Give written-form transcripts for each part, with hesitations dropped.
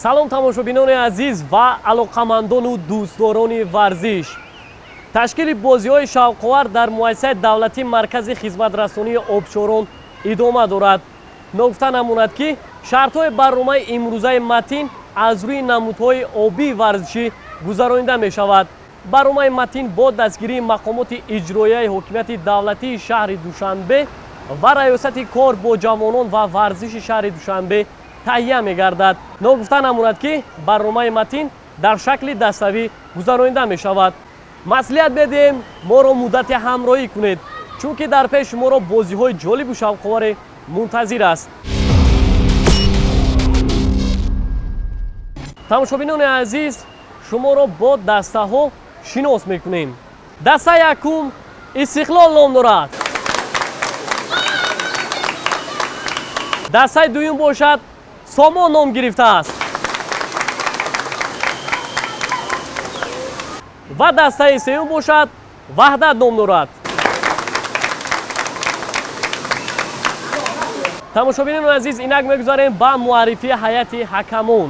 салом тамошобинони азиз ва алоқамандону дӯстдорони варзиш. ташкили бозиҳои шавқовар дар муассисаи давлатии маркази хизматрасонии обшорон идома дорад. ногуфта намонад ки шартҳои барномаи имрӯзаи матин аз рӯи намудҳои обии варзишӣ гузаронида мешавад. барномаи матин бо дастгирии мақомоти иҷроияи ҳокимияти давлатии шаҳри душанбе ва раёсати кор бо ҷавонон ва варзиши шаҳри душанбе таҳия мегардад. ногуфта намонад ки барномаи матин дар шакли даставӣ гузаронида мешавад. маслиҳат медиҳем моро муддати ҳамроҳӣ кунед, чунки дар пеши шуморо бозиҳои ҷолибу шавқоваре мунтазир аст. тамошобинони азиз, шуморо бо дастаҳо шинос мекунем. даста якум истиқлол ном дорад. дастаи дуюм бошад сомон ном гирифтааст. ва дастаи сеюм бошад ваҳдат ном дорад. тамошобинони азиз, инак мегузарем ба муаррифии ҳайати ҳакамон.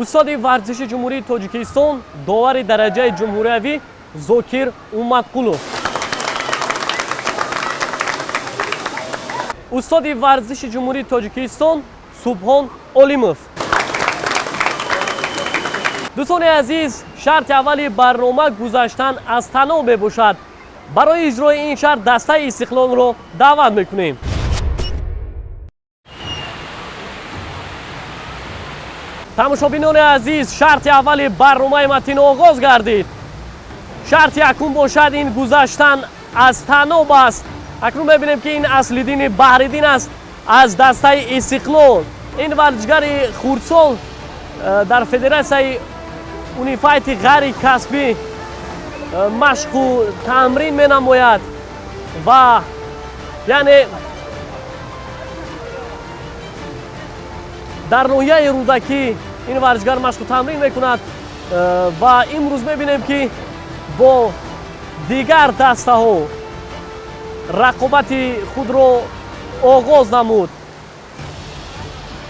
устоди варзиши ҷумҳурии тоҷикистон, довари дараҷаи ҷумҳуриявӣ зокир умматқулов. устоди варзиши ҷумҳурии тоҷикистон субҳон олимов. дӯстони азиз, шарти аввали барнома гузаштан аз таноб мебошад. барои иҷрои ин шарт дастаи истиқлолро даъват мекунем. тамошобинони азиз, шарти аввали барномаи матин оғоз гардид. шарти якум бошад ин гузаштан аз таноб аст. акнун мебинем ки ин аслиддини баҳриддин аст аз дастаи истиқлол. ин варзишгари хурдсол дар федератсияи унифайти ғайри касбӣ машқу тамрин менамояд ва яъне дар ноҳияи рӯдакӣ ин варзишгар машқу тамрин мекунад ва имрӯз мебинем ки бо дигар дастаҳо рақобати худро оғоз намуд.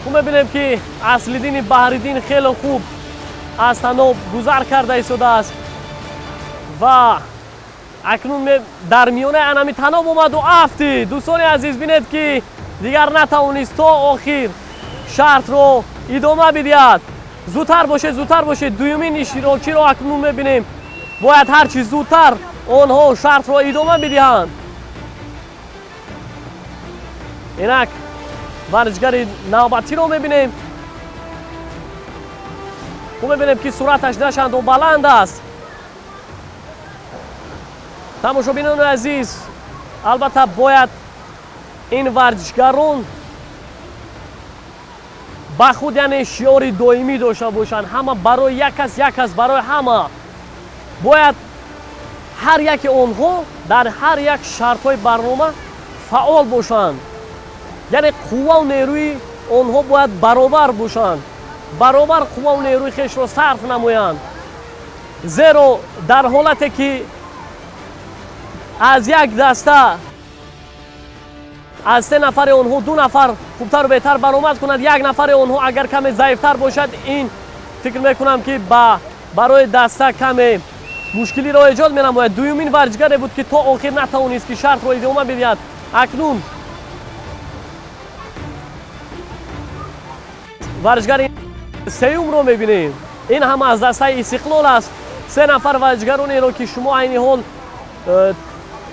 хуб мебинем ки аслиддини баҳриддин хеле хуб аз таноб гузар карда истодааст ва акнун дар миёнаи анами таноб омаду афтӣ. дӯстони азиз, бинед ки дигар натавонист то охир шартро идома бидиҳад. зудтар бошед. дуюмин иштирокчиро акнун мебинем бояд ҳарчи зудтар онҳо шартро идома бидиҳанд. инак варзишгари навбатиро мебинем. хуб мебинем ки суръаташ дашанду баланд аст. тамошобинони азиз, албатта бояд ин варзишгарон ба худ яъне шиёри доимӣ дошта бошанд. ҳама барои як кас барои ҳама. бояд ҳар яки онҳо дар ҳар як шартҳои барнома фаъол бошанд. яъне қувваву нерӯи онҳо бояд баробар бошанд. баробар қувваву нерӯи хешро сарф намоянд. зеро дар ҳолате ки аз як даста аз 3 нафари онҳо 2 нафар хубтару беҳтар баромад кунад, як нафари онҳо агар каме заифтар бошад, ин фикр мекунам ки барои даста каме мушкилиро эҷод менамояд. дуюмин варзишгаре буд ки то охир натавонист ки шартро идома бидиҳад. акнун варзишгари сеюмро мебинем. ин ҳам аз дастаи истиқлол аст. 3 нафар варзишгаронеро ки шумо айни ҳол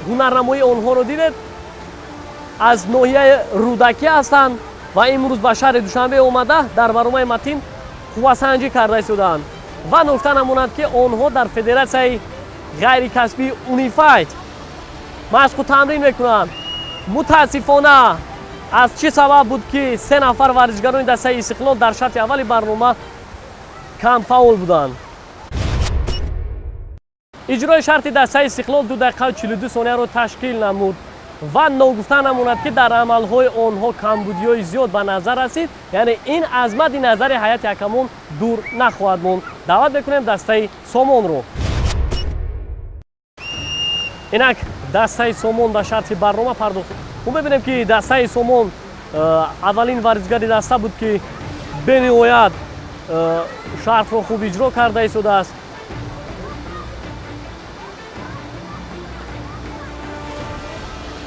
ҳунарнамоии онҳоро дидед, аз ноҳияи рӯдакӣ ҳастанд ва имрӯз ба шаҳри душанбе омада дар барномаи матин қуввасанҷӣ карда истодаанд. ва нукта намонад ки онҳо дар федератсияи ғайрикасбии унифайт машқу тамрин мекунанд. мутаассифона аз чӣ сабаб буд ки 3 нафар варзишгарони дастаи истиқлол дар шарти аввали барнома камфаъол буданд. иҷрои шарти дастаи истиқлол 2 дақиқа 42 сонияро ташкил намуд ва ногуфта намонад ки дар амалҳои онҳо камбудиҳои зиёд ба назар расид. яъне ин аз мадди назари ҳайати ҳакамон дур нахоҳад монд. даъват мекунем дастаи сомонро. инак дастаи сомон ба шарти барнома пардохт. хуб мебинем ки дастаи сомон аввалин варзишгари даста буд ки бениҳоят шартро хуб иҷро карда истодааст.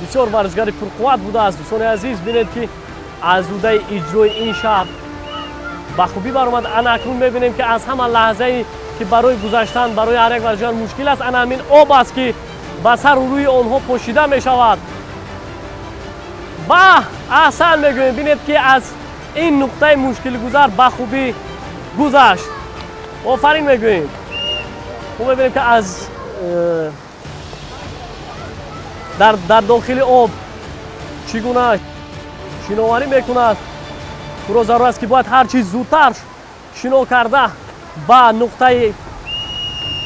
бисёр варзишгари пурқувват будааст. дӯстони азиз, бинед ки аз удаи иҷрои ин шарт ба хубӣ баромад. ана акнун мебинем ки аз ҳама лаҳзае ки барои гузаштан барои ҳар як варзишгар мушкил аст, ана ҳамин об аст ки ба сару рӯи онҳо пошида мешавад. ба аҳсан мегӯем. бинед ки аз ин нуқтаи мушкилгузар ба хубӣ гузашт. офарин мегӯем. мо мебинем ки аз дар дохили об чӣ гуна шиноварӣ мекунад. туро зарур аст ки бояд ҳар чиз зудтар шино карда ба нуқтаи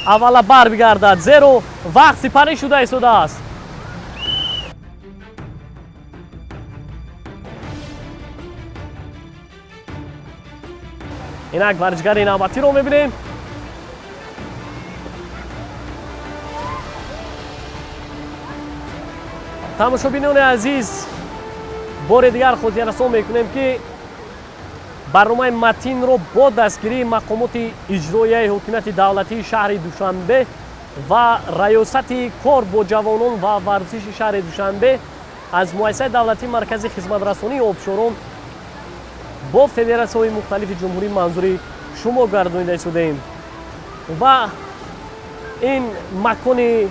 аввала барбигардад, зеро вақт сипарӣ шуда истодааст. инак варзишгари навбатиро мебинем. тамошобинони азиз, бори дигар хотиррасон мекунем ки барномаи матинро бо дастгирии мақомоти иҷроияи ҳокимияти давлатии шаҳри душанбе ва раёсати кор бо ҷавонон ва варзиши шаҳри душанбе аз муассисаи давлатии маркази хизматрасонии обшорон бо федератсияҳои мухталифи ҷумҳурӣ манзури шумо гардонида истодаем. ва ин макони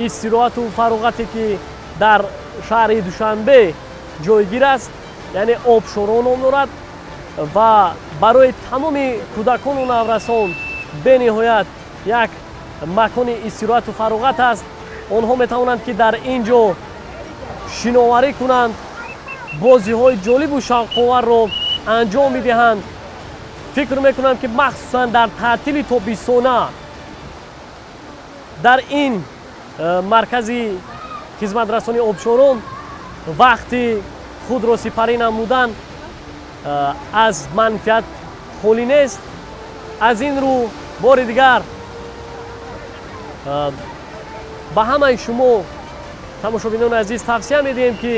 истироҳату фароғате ки дар шаҳри душанбе ҷойгир аст, яъне обшорон ном дорад ва барои тамоми кӯдакону наврасон бениҳоят як макони истироҳату фароғат аст. онҳо метавонанд ки дар ин ҷо шиноварӣ кунанд, бозиҳои ҷолибу шавқоварро анҷом медиҳанд. фикр мекунам ки махсусан дар таътили тобистона дар ин маркази хизматрасонии обшорон вақти худро сипарӣ намудан аз манфиат холӣ нест. аз ин рӯ бори дигар ба ҳамаи шумо тамошобинони азиз тавсия медиҳем ки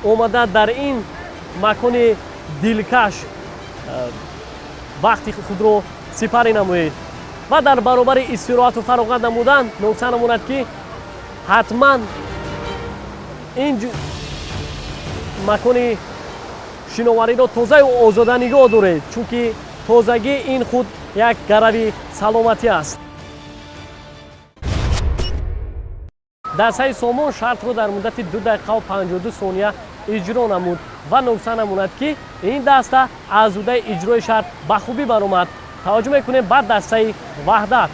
омада дар ин макони дилкаш вақти худро сипарӣ намоед. ва дар баробари истироҳату фароғат намудан нокса намонад ки ҳатман ин макони шиновариро тозаю озода нигоҳ доред, чунки тозагӣ ин худ як гарави саломатӣ аст. дастаи сомон шартро дар муддати 2 дақиқаву 52 сония иҷро намуд ва нокса намонад ки ин даста аз удаи иҷрои шарт ба хубӣ баромад. таваҷҷӯҳ мекунем ба дастаи ваҳдат.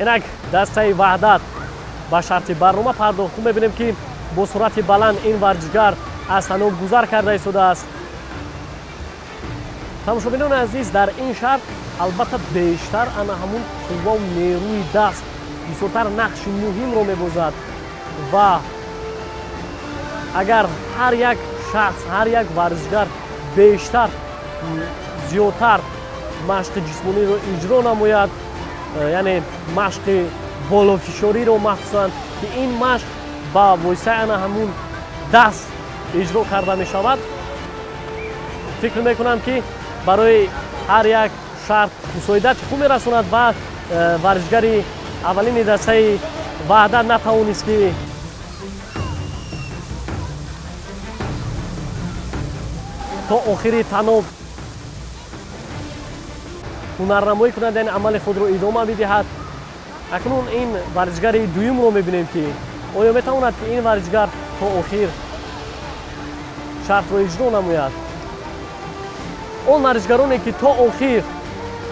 инак дастаи ваҳдат ба шарти барнома пардохт. мебинем ки бо суръати баланд ин варзишгар аз таноб гузар карда истодааст. тамошобинони азиз, дар ин шарт албатта бештар ана ҳамун қувваву нерӯи даст бисёртар нақши муҳимро мебозад ва агар ҳар як шахс, ҳар як варзишгар бештар зиёдтар машқи ҷисмониро иҷро намояд, яъне машқи болофишориро махсусан ки ин машқ ба воситаи ана ҳамун даст иҷро карда мешавад, фикр мекунам ки барои ҳар як шарт мусоидати хуб мерасонад ва варзишгари аввалини дастаи ваҳдат натавонист ки то охири таноб ҳунарнамоӣ кунад, яъне амали худро идома бидиҳад. акнун ин варзишгари дуюмро мебинем ки оё метавонад ки ин варзишгар то охир шартро иҷро намояд. он варзишгароне ки то охир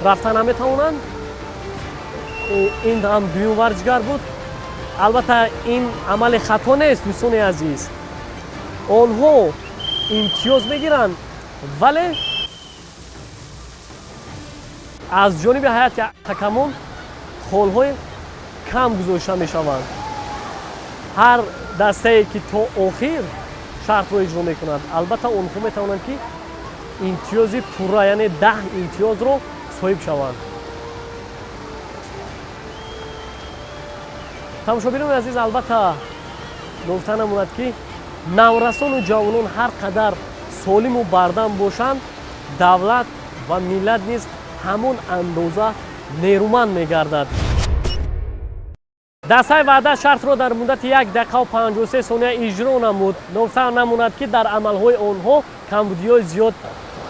рафта наметавонанд, ин ҳам дуюм варзишгар буд. албатта ин амали хато нест дӯстони азиз, онҳо имтиёз мегиранд, вале аз ҷониби ҳайати ҳакамон холҳои кам гузошта мешаванд. ҳар дастае ки то охир шартро иҷро мекунад, албатта онҳо метавонанд ки имтиёзи пурра, яъне 10 имтиёзро соҳиб шаванд. тамошобинони азиз, албатта гуфта намонад ки наврасону ҷавонон ҳар қадар солиму бардам бошанд, давлат ва миллат низ ҳамон андоза нерӯманд мегардад. дастаи ваъда шартро дар муддати 1 дақиқа ва 53 сония иҷро намуд. нофта намонад ки дар амалҳои онҳо камбудиҳои зиёд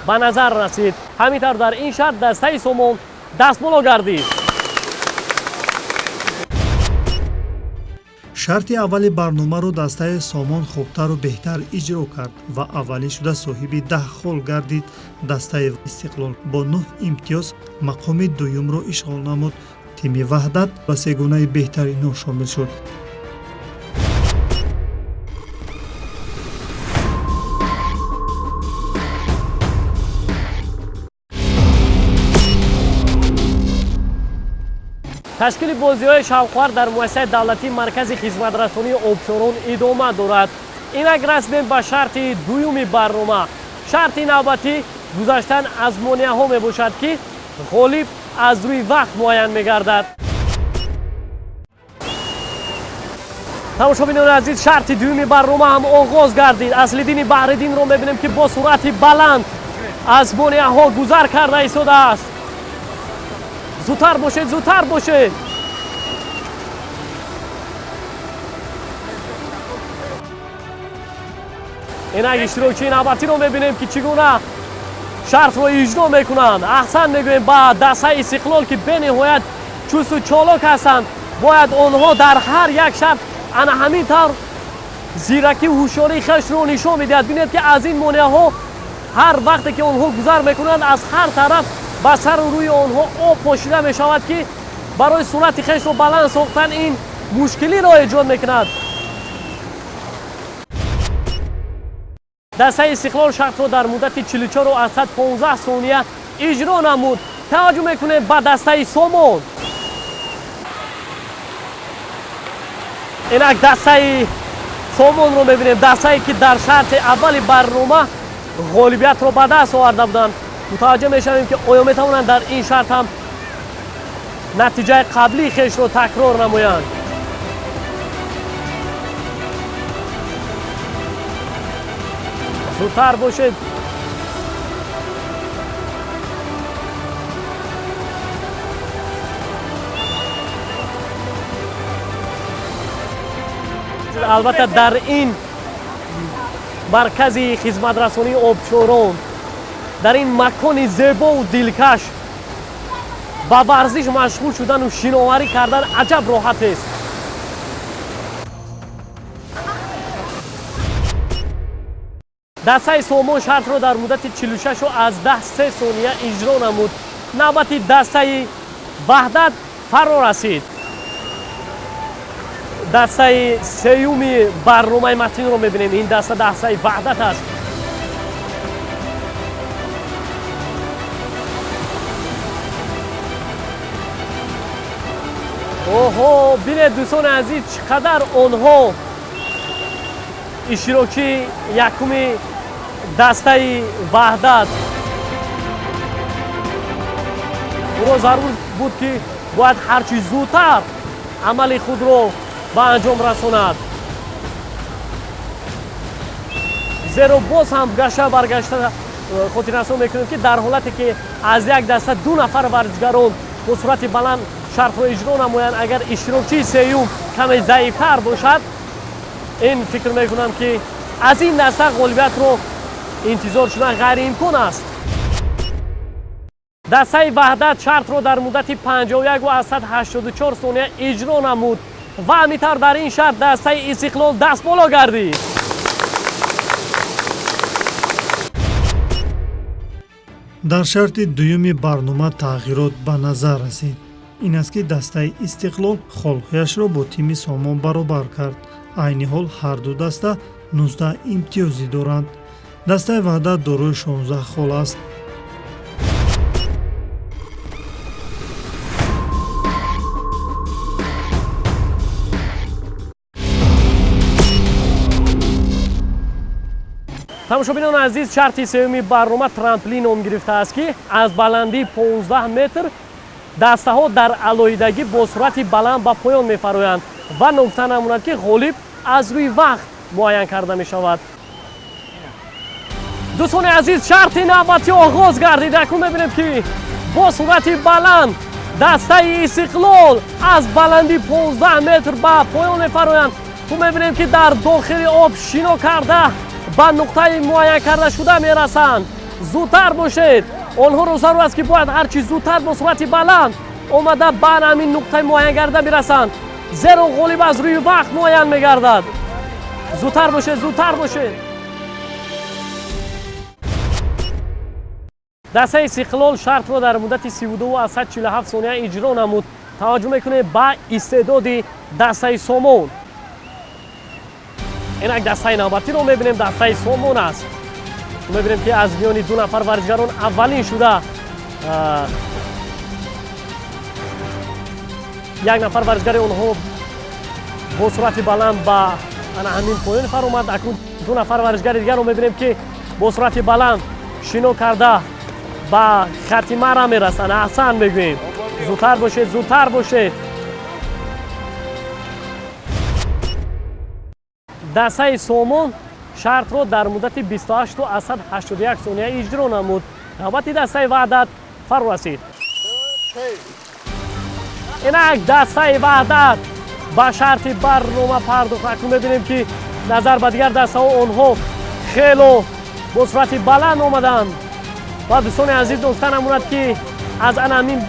ба назар расид. ҳамин тавр дар ин шарт дастаи Сомон дастболо гардид. шарти аввали барномаро дастаи Сомон хубтару беҳтар иҷро кард ва аввалин шуда соҳиби 10 хол гардид. дастаи Истиқлол бо 9 имтиёз мақоми дуюмро ишғол намуд. тими Ваҳдат ба сегонаи беҳтаринҳо шомил шуд. ташкили бозиҳои шавқовар дар муассисаи давлатии маркази хизматрасонии обшорон идома дорад. инак расидем ба шарти дуюми барнома. шарти навбатӣ гузаштан аз монеаҳо мебошад ки ғолиб аз рӯи вақт муайян мегардад. тамошобинони азиз, шарти дуюми барнома ҳам оғоз гардид. Аслиддини Баҳриддинро мебинем ки бо суръати баланд аз монеаҳо гузар карда истодааст. зудтар бошед, зудтар бошед. инак иштирокчии навбатиро мебинем ки чӣ гуна шартро иҷро мекунанд. аҳсан мегӯем ба дастаи Истиқлол ки бениҳоят чусту чолок ҳастанд. бояд онҳо дар ҳар як шарт ана ҳамин тавр зиракӣ ҳушёрии хешро нишон медиҳад. бинед ки аз ин монеаҳо ҳар вақте ки онҳо гузар мекунанд аз ҳар тараф ба сару рӯи онҳо об пошида мешавад ки барои суръати хешро баланд сохтан ин мушкилиро эҷод мекунад. дастаи Истиқлол шартро дар муддати 44 аз 115 сония иҷро намуд. таваҷҷӯҳ мекунем ба дастаи Сомон. инак дастаи Сомонро мебинем, дастае ки дар шарти аввали барнома ғолибиятро ба даст оварда буданд. мутаваҷҷӯҳ мешавем ки оё метавонанд дар ин шарт ҳам натиҷаи қаблии хешро такрор намоянд. зудтар бошед. албатта дар ин маркази хизматрасонии обшорон, дар ин макони зебову дилкаш ба варзиш машғул шудану шиноварӣ кардан аҷаб роҳатест. дастаи Сомон шартро дар муддати 46 аз 10 сония иҷро намуд. навбати дастаи Ваҳдат фаро расид. дастаи сеюми барномаи Матинро мебинем. ин даста дастаи Ваҳдат аст. оҳо, бинед дӯстони азиз, чӣ қадар онҳо иштирокчии якуми дастаи Ваҳдат ӯро зарур буд ки бояд ҳарчи зудтар амали худро ба анҷом расонад. зеро боз ҳам гашта баргашта хотиррасон мекунем ки дар ҳолате ки аз як даста 2 нафар варзишгарон бо суръати баланд шартро иҷро намоянд, агар иштирокчии сеюм каме заифтар бошад, ин фикр мекунам ки аз ин даста ғолибиятро интизор шудан ғайриимкон аст. дастаи Ваҳдат шартро дар муддати 51 ва 184 сония иҷро намуд ва ҳамин тавр дар ин шарт дастаи Истиқлол дастболо гардид. дар шарти дуюми барнома тағйирот ба назар расид. ин аст ки дастаи Истиқлол холҳояшро бо тими Сомон баробар кард. айни ҳол ҳарду даста 19 имтиёзӣ доранд. дастаи Ваҳдат дорои 16 хол аст. тамошобинони азиз, шарти сеюми барнома трамплин ном гирифтааст ки аз баландии 15 метр дастаҳо дар алоҳидагӣ бо суръати баланд ба поён мефароянд ва нукта намонад ки ғолиб аз рӯи вақт معین کرده می شود. دوستان عزیز شرط نوبتی آغاز گردید. اکنون میبینیم که با سرعت بلند دسته استقلال از بلندی 15 متر به پایان میفرایند. تو میبینیم که در داخل آب شنا کرده به نقطه معین کرده شده میرسند. زودتر باشید. آنها رو ضرور است که باید هرچی زودتر با سرعت بلند آمده به همین نقطه معین کرده میرسند، زیرا غالب از روی وقت معین میگردد. زودتر باشید، زودتر باشید. دسته استقلال شرط را در مدت 32 و 147 ثانیه اجرا نمود. توجه میکنید به استعداد دسته سومون. اینک دسته نوبتی رو میبینیم، دسته سومون است. میبینیم که از میان دو نفر ورزشکاران اولین شده یک نفر ورزشکار اونها با سرعت بلند به همین پایان فر اومد. اکنون دو نفر ورزشکار دیگر رو میبینیم که با سرعت بلند شنا کرده به خاتمه را میرسند. احسن میگوییم. زودتر باشید، زودتر باشید. دسته سومون شرط رو در مدت 28 و 181 ثانیه اجرا نمود. نوبت دسته وحدت فرا رسید. اینک دسته وحدت با شرط برنامه پرداخت. اکنون میبینیم که نظر به دیگر دسته ها آنها خیلی با سرعت بلند آمدند. و دوستان عزیز نکته نموند که از همین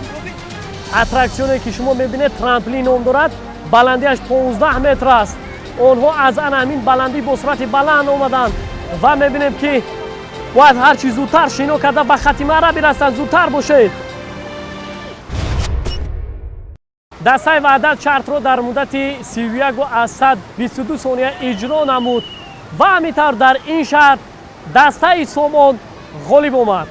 اترکسیونی که شما میبینید ترامپلین نام دارد، بلندیش 15 متر است. آنها از همین بلندی با سرعت بلند آمدند و میبینیم که باید هرچی زودتر شنا کرده به خاتمه را برسند. زودتر باشید. دسته وحدت شرط را در مدت 31 و 122 ثانیه اجرا نمود و همینطور در این شرط دسته سومون غالب آمد.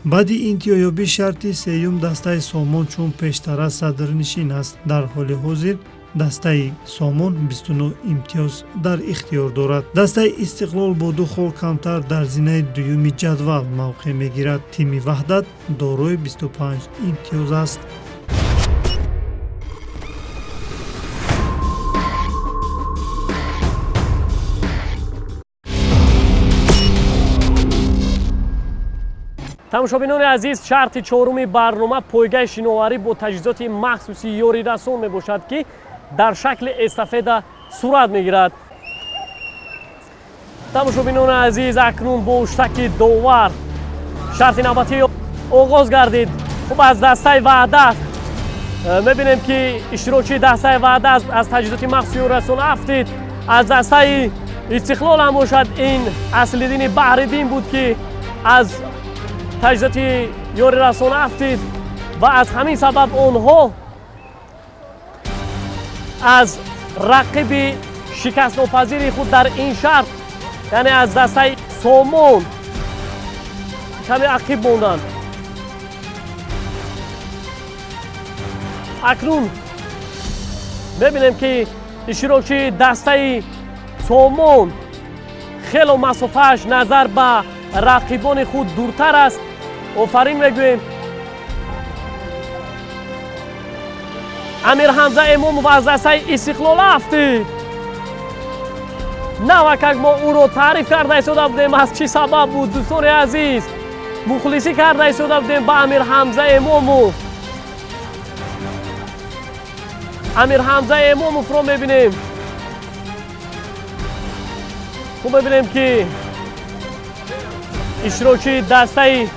баъди интиҳоёбӣ шарти сеюм дастаи сомон чун пештара садрнишин аст. дар ҳоли ҳозир дастаи сомон 29 имтиёз дар ихтиёр дорад. дастаи истиқлол бо ду хол камтар дар зинаи дуюми ҷадвал мавқеъ мегирад. тими ваҳдат дорои 25 имтиёз аст. тамошобинони азиз, шарти чоруми барнома пойгаи шиноварӣ бо таҷҳизоти махсуси ёрирасон мебошад ки дар шакли эстафета сурат мегирад. тамошобинони азиз, акнун бо штаки довар шарти навбатӣ оғоз гардид. хуб, аз дастаи ваҳдат мебинем ки иштирокчии дастаи ваҳдат аз таҷҳизоти махсуси ёрирасон афтид. аз дастаи истиқлол ҳам бошад, ин аслиддини баҳриддин буд ки аз таҷҳизоти ёрирасон афтид ва аз ҳамин сабаб онҳо аз рақиби шикастнопазири худ дар ин шарт, яъне аз дастаи сомон каме ақиб монданд. акнун мебинем ки иштирокчии дастаи сомон хело масофааш назар ба рақибони худ дуртар аст. офарин мегӯем. амир ҳамза эмомов аз дастаи истиқлол афтид. навакак мо ӯро таъриф карда истода будем. аз чӣ сабаб буд, дӯстони азиз? мухлисӣ карда истода будем ба амир ҳамза эмомов. амир ҳамза эмомовро мебинем. хуб, мебинем ки иштирокчии дастаи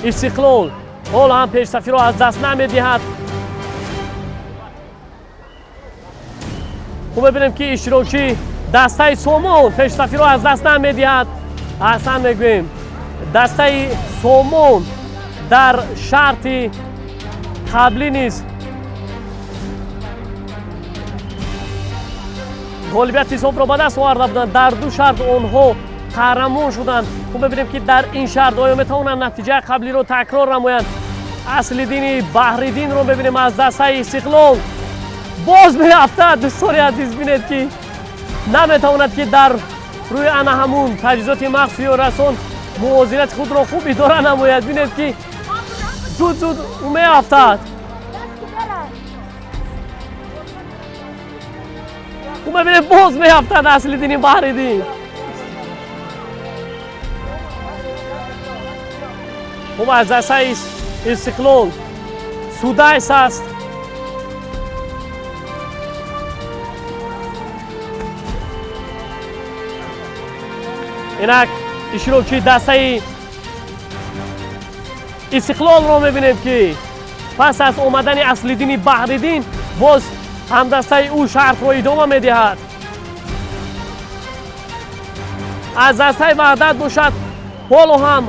истиқлол ҳол ҳам пешсафиро аз даст намедиҳад. хуб, мебинем ки иштирокчии дастаи сомон пешсафиро аз даст намедиҳад. аҳсан мегӯем. дастаи сомон дар шарти қаблӣ низ ғолибияти ҳисобро ба даст оварда буданд. дар ду шарт онҳо қаҳрамон шуданд. хуб, мебинем ки дар ин шарт оё метавонанд натиҷаи қаблиро такрор намоянд. аслиддини баҳриддинро мебинем аз дастаи истиқлол боз меафтад. дӯстони азиз, бинед ки наметавонад ки дар рӯи ана ҳамун таҷҳизоти махсуси ёрирасон мувозинати худро хуб идора намояд. бинед ки زود او میافتد. او ببینید باز میافتد اصل‌الدین بحرالدین. خب از دسته استقلال سودایس است. اینک اشتراکی دسته استقلال رو میبینیم که پس از اومدن اصل‌الدین بحرالدین باز هم دسته او شرط رو ادامه میدهد. از دسته وحدت باشد حالا هم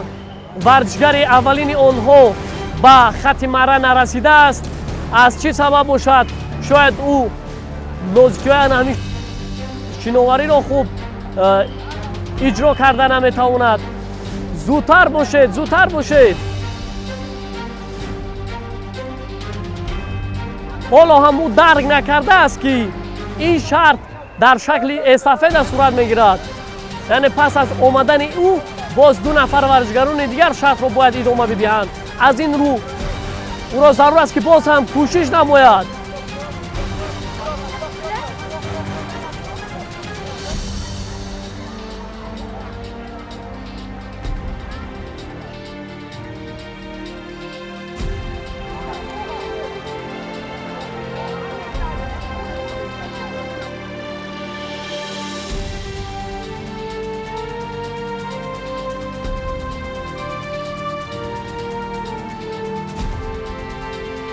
ورزشگر اولین آنها به خط مره نرسیده است. از چه سبب باشد؟ شاید او نازکیان همین شناوری را خوب اجرا کرده نمیتواند. زودتر باشید، زودتر باشید. حالا هم او درک نکرده است که این شرط در شکل استافده صورت میگیرد. یعنی پس از آمدن او باز دو نفر ورزشگران دیگر شرط را باید ادامه بدهند. از این رو او را ضرور است که باز هم کوشش نماید.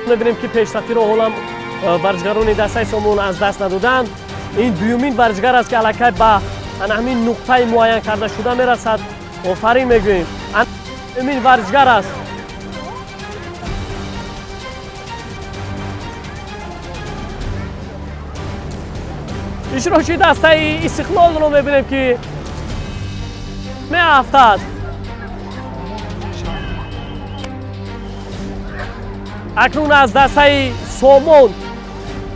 می‌بینیم که پیشرفتی رو حالا ورزشگران دسته سومون از دست ندادند. این دومین ورزشگر است که الکی به همین نقطه معین کرده شده میرسد. آفرین میگوییم. این ورزشگر است. اشتراکی دسته استقلال رو می‌بینیم که میافتد. اکنون از دسته سومون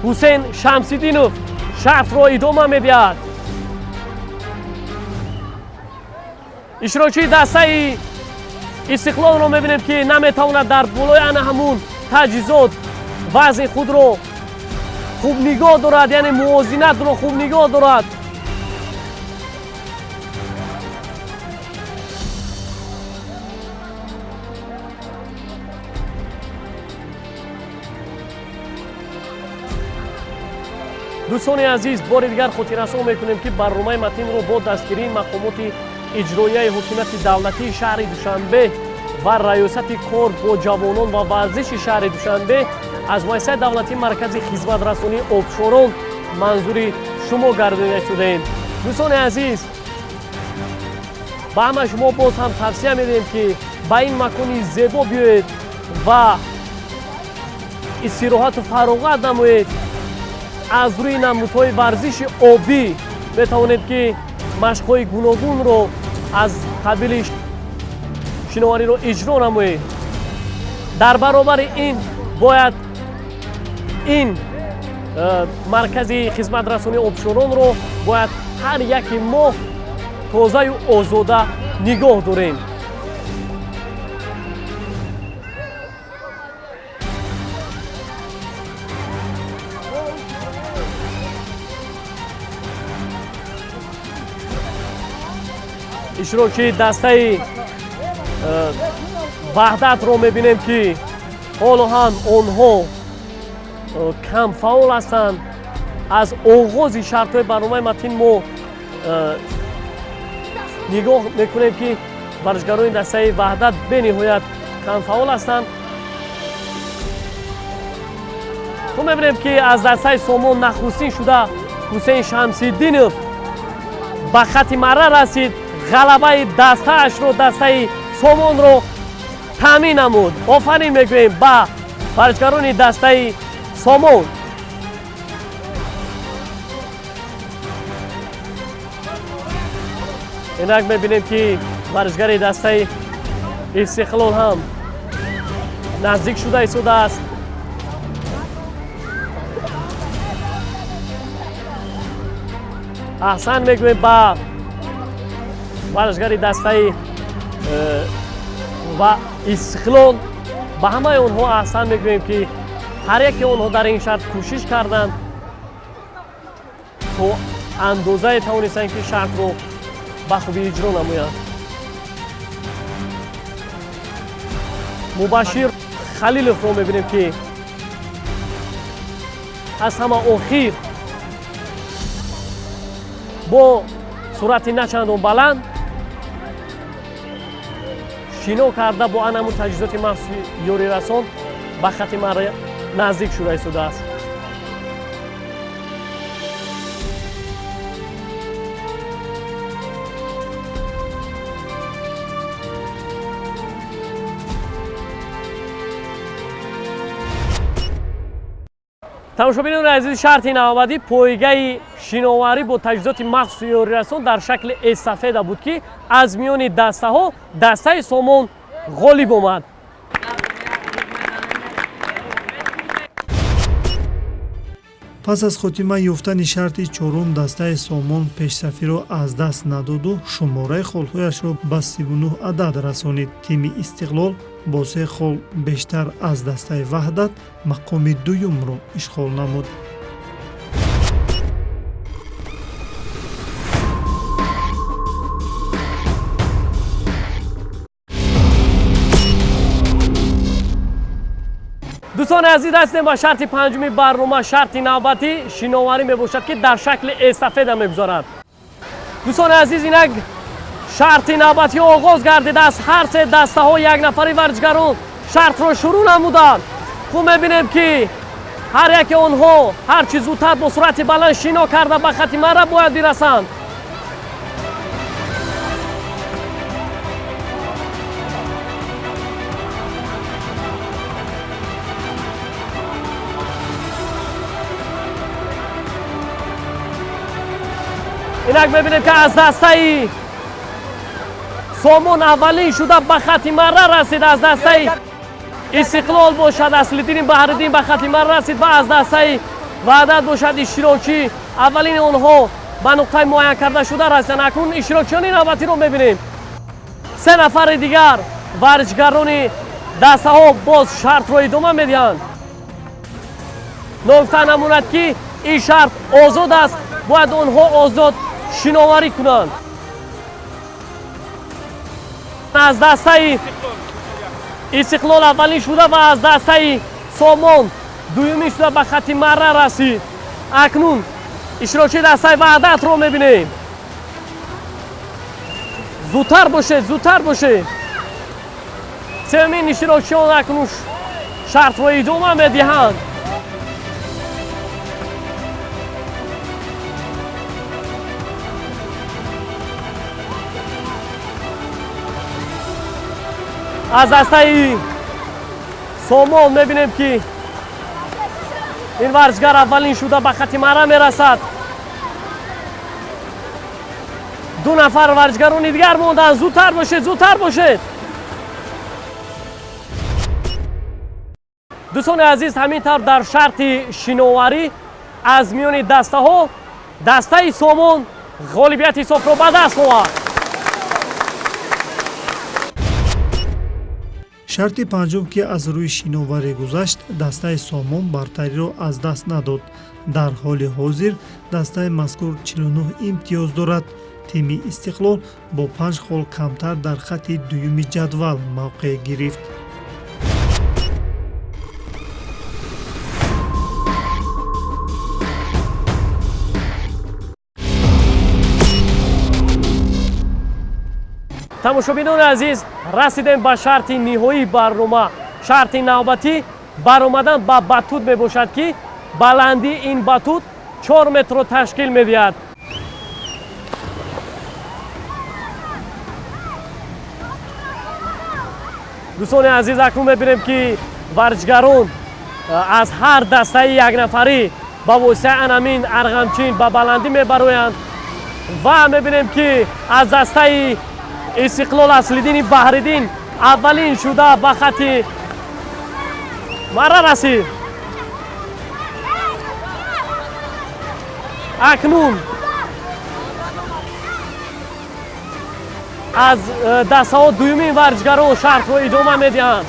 حسین شمس‌الدینov شرط را ادامه میدهد. اشتراکی دسته استقلال رو میبینیم که نمیتواند در بالای همون تجهیزات وزن خود رو خوب نگاه دارد، یعنی موازنت رو خوب نگاه دارد. دوستان عزیز، بار دیگر خاطررسانی میکنیم که برنامه متین رو با دستگیری مقامات اجرایی حکومت دولتی شهر دوشنبه و ریاست کار با جوانان و ورزش شهر دوشنبه از مؤسسه دولتی مرکز خدمت رسانی آبشاران منظور شما گردانیده شدیم. دوستان عزیز، به همه شما باز هم توصیه میدیم که به این مکانی زیبا بیایید و استراحت و فراغت نمایید. از روی نمودهای ورزش آبی میتوانید که مشق‌های گوناگون رو از قبیل شناوری رو اجرا نمایید. در برابر این باید این مرکز خدمت رسانی آبشاران رو باید هر یک ماه تازه و آزاده نگاه داریم. اشتراکی دسته وحدت رو میبینیم که حالا هم آنها کم فعال هستند. از آغاز شرط های برنامه متین ما نگاه میکنیم که ورزشگران دسته وحدت به نهایت کم فعال هستند. تو میبینیم که از دسته سومون نخستین شده حسین شمس‌الدینov به خط مره رسید. غلبه دسته اش رو، دسته سومون رو تامین نمود. آفرین میگوییم به ورزشگران دسته سومون. اینک میبینیم که ورزشگر دسته استقلال هم نزدیک شده ایستاده است. احسن میگوییم به ورزشگر دسته و استقلال ба ҳамаи онҳо аҳсан мегӯем, ки ҳар яке онҳо дар ин шарт кӯшиш карданд то андозае тавонистанд, ки шартро ба хубӣ иҷро намоянд. мубашшир халиловро мебинем, ки аз ҳама охир бо суръати начандон баланд шино карда бо анамун таҷҳизоти махсуси ёрирасон ба хати марра наздик шуда истодааст. тамошобинон азизи, шарти навбатӣ пойгаи шиноварӣ бо таҷҳизоти махсуси ёрирасон дар шакли эстафета буд, ки аз миёни дастаҳо дастаи Сомон ғолиб омад. пас аз хотима ёфтани шарти чорум, дастаи Сомон пешсафиро аз даст надоду шумораи холҳояшро ба 39 адад расонид. тими Истиқлол бо 3 хол бештар аз дастаи Ваҳдат мақоми дуюмро ишғол намуд. дӯстони азиз, растем ба шарти панҷуми барнома. шарти навбатӣ шиноварӣ мебошад, ки дар шакли эстафета мегузарад. дӯстони азиз, инак шарти навбатӣ оғоз гардидааст. ҳар се дастаҳо якнафари варзишгарон шартро шурӯъ намуданд. хуб мебинем, ки ҳар яке онҳо ҳарчи зудтар бо суръати баланд шино карда ба хати марра бояд бирасанд. инак мебинем, ки аз дастаи Сомон аввалин шуда ба хати марра расид. аз дастаи Истиқлол бошад Аслиддин Баҳриддин ба хати марра расид ва аз дастаи Ваҳдат бошад Иштирокчӣ аввалини онҳо ба нуқтаи муайян карда шуда расиданд. акнун иштирокчиёни навбатиро мебинем. 3 нафари дигар варзишгарони дастаҳо боз шартро идома медиҳанд. нукта намонад, ки ин шарт озод аст, бояд онҳо озод шиноварӣ кунанд. аз дастаи Истиқлол аввалин шуда ва аз дастаи Сомон дуюмин шуда ба хати марра расид. акнун иштирокчии дастаи Ваҳдатро мебинем. зудтар бошед, зудтар бошед. сеюмин иштирокчиён акнун шартро идома медиҳанд. аз дастаи Сомон мебинем, ки ин варзишгар аввалин шуда ба хати марра мерасад. 2 нафар варзишгарони дигар монданд. зудтар бошед, зудтар бошед. дӯстони азиз, ҳамин тавр дар шарти шиноварӣ аз миёни дастаҳо дастаи Сомон ғолибияти ҳисобро ба даст овард. шарти панҷум, ки аз рӯи шиноварӣ гузашт, дастаи Сомон бартариро аз даст надод. дар ҳоли ҳозир дастаи мазкур 49 имтиёз дорад. тими Истиқлол бо 5 хол камтар дар хати дуюми ҷадвал мавқеъ гирифт. тамошобинони азиз, расидем ба шарти ниҳоии барнома. шарти навбатӣ баромадан ба батут мебошад, ки баландии ин батут 4 метрро ташкил медиҳад. дӯстони азиз, акнун мебинем, ки варзишгарон аз ҳар дастаи якнафарӣ ба воситаи анамин арғамчин ба баландӣ мебароянд ва мебинем, ки аз дастаи Истиқлол Аслиддин Баҳриддин аввалин шуда ба хати марра расид. акнун аз дастаҳо дуюмин варзишгарон шартро идома медиҳанд.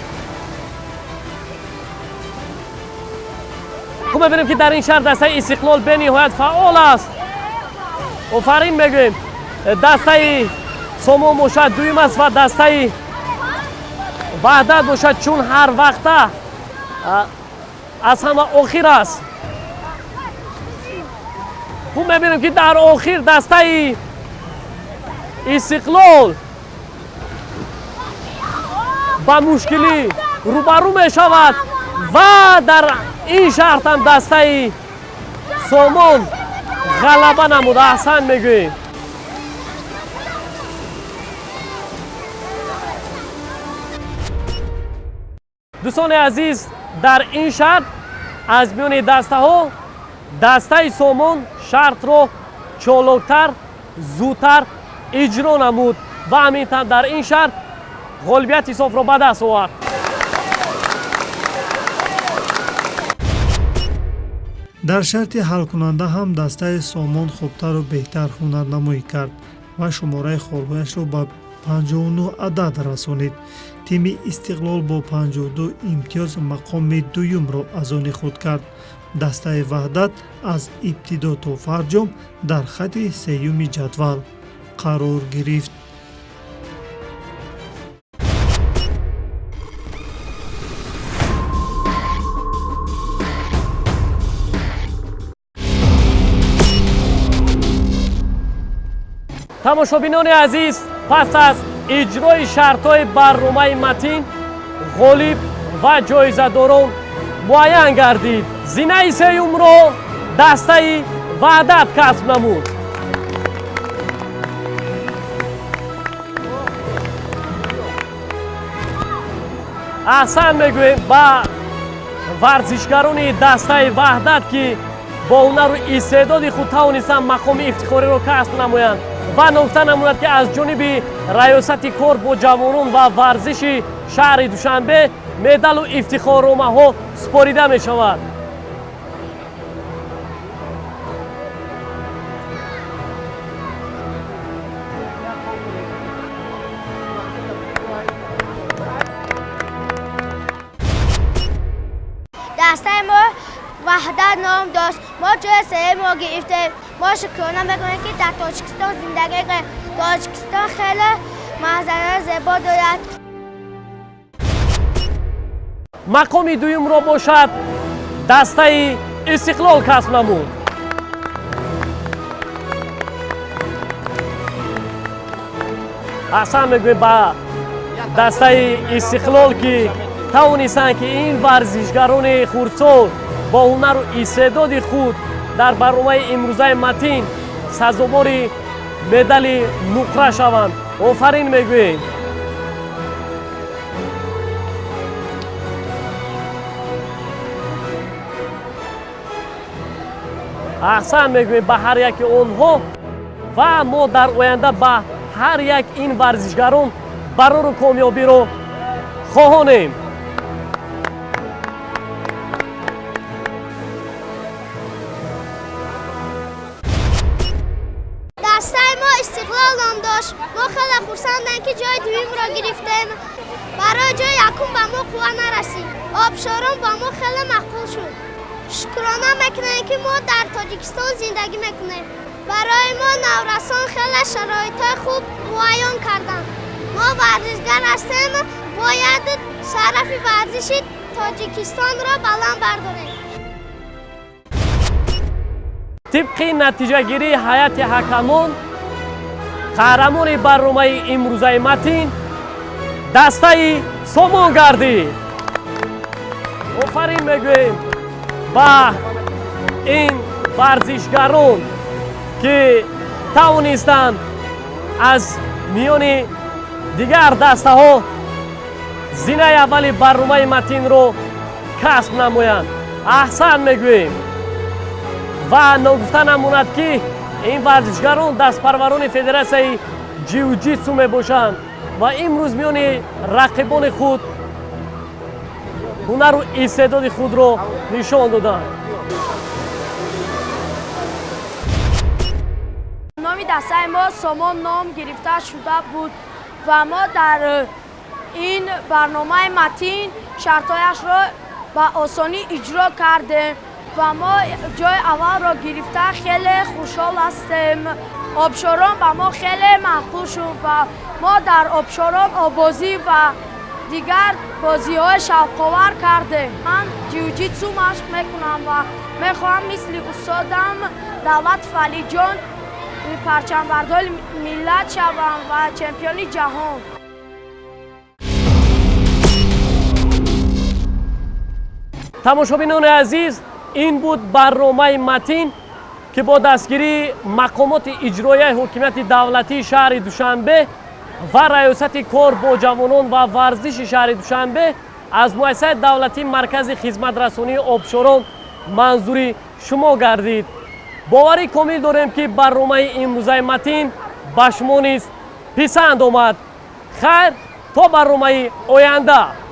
خوب ببینیم که در این شهر دسته استقلال به نهایت فعال است. آفرین میگویم. دسته سومون باشد دویم است و دسته وحدت باشد چون هر وقت از همه آخر است. خوب ببینیم که در آخر دسته استقلال با مشکلی روبرو می شود و در این شرط هم دسته سومون غلبه نموده. احسن میگوییم. دوستان عزیز در این شرط از میان دسته ها دسته سومون شرط رو چالکتر زودتر اجرا نمود و همینطور در این شرط غالبیت حساب رو به دست آورد. дар шарти ҳалкунанда ҳам дастаи сомон хубтару беҳтар ҳунарнамоӣ кард ва шумораи холҳояшро ба 59 адад расонид. тими истиқлол бо 52 имтиёз мақоми дуюмро аз они худ кард. дастаи ваҳдат аз ибтидо то фарҷом дар хати сеюми ҷадвал қарор гирифт. тамошобинони азиз, пас аз иҷрои шартҳои барномаи матин ғолиб ва ҷоизадорон муайян гардид. зинаи сеюмро дастаи ваҳдат касб намуд. аҳсан мегӯем ба варзишгарони дастаи ваҳдат ки бо ҳунару истеъдоди худ тавонистанд мақоми ифтихориро касб намоянд ва нукта намудад ки аз ҷониби раёсати кор бо ҷавонон ва варзиши шаҳри душанбе медалу ифтихорномаҳо супорида мешавад. دسته ما وحدت نام داشت. ما جای سوم رو گرفتیم. ما شکرانه میکنیم که در تاجیکستان زندگی کنیم. تاجیکستان خیلی منظره زیبا دارد. مقام دویم را باشد دسته استقلال کسب نمود. احسن میگویم با دسته استقلال که توانستند که این ورزشگران خردسال با هنر و استعداد خود در برنامه امروزه متین سزاوار مدال نقره شوند. آفرین میگوییم. احسن میگوییم به هر یک آنها و ما در آینده به هر یک این ورزشگران برای کامیابی رو خواهانیم. دسته ما استقلال نام داشت. ما خیلی خرسندیم که جای دویم را گرفتیم. برای جای یکم به ما قوه نرسید. آبشاران با ما خیلی مقبول شد. شکرانه میکنیم که ما در تاجیکستان زندگی میکنیم. برای ما نورسان خیلی شرایط خوب معین کردن. ما ورزشگر هستیم. باید شرف ورزش تاجیکستان را بلند برداریم. طبق نتیجه گیری هیئت حکمان قهرمان برنامه امروزه متین دسته سومون گردید. آفرین میگوییم با این ورزشگران که توانستند از میان دیگر دسته ها زینه اول برنامه متین رو کسب نمایند. احسن میگوییم و نگفته نماند که این ورزشگران دستپروران فدراسیون جیوجیتسو می باشند و امروز میان رقیبان خود هنر و استعداد خود رو نشان دادند. نام دسته ما سومون نام گرفته شده بود و ما در این برنامه متین شرطایش را به آسانی اجرا کردیم و ما جای اول را گرفته خیلی خوشحال هستیم. آبشاران با ما خیلی محبوب شد و ما در آبشاران آبازی و دیگر بازی های شوق‌آور کردیم. من جیوجیتسو مشق میکنم و میخواهم مثل استادم دولت فلی جان پرچمبردار ملت شوم و چمپیون جهان. تماشابینان عزیز، این بود برنامه متین که با دستگیری مقامات اجرایی حکومت دولتی شهر دوشنبه و ریاست کار با جوانان و ورزش شهر دوشنبه از مؤسسه دولتی مرکز خدمت رسانی آبشاران منظور شما گردید. باوری کامل داریم که برنامه امروزه متین به شما نیز پسند آمد. خیر تا برنامه آینده.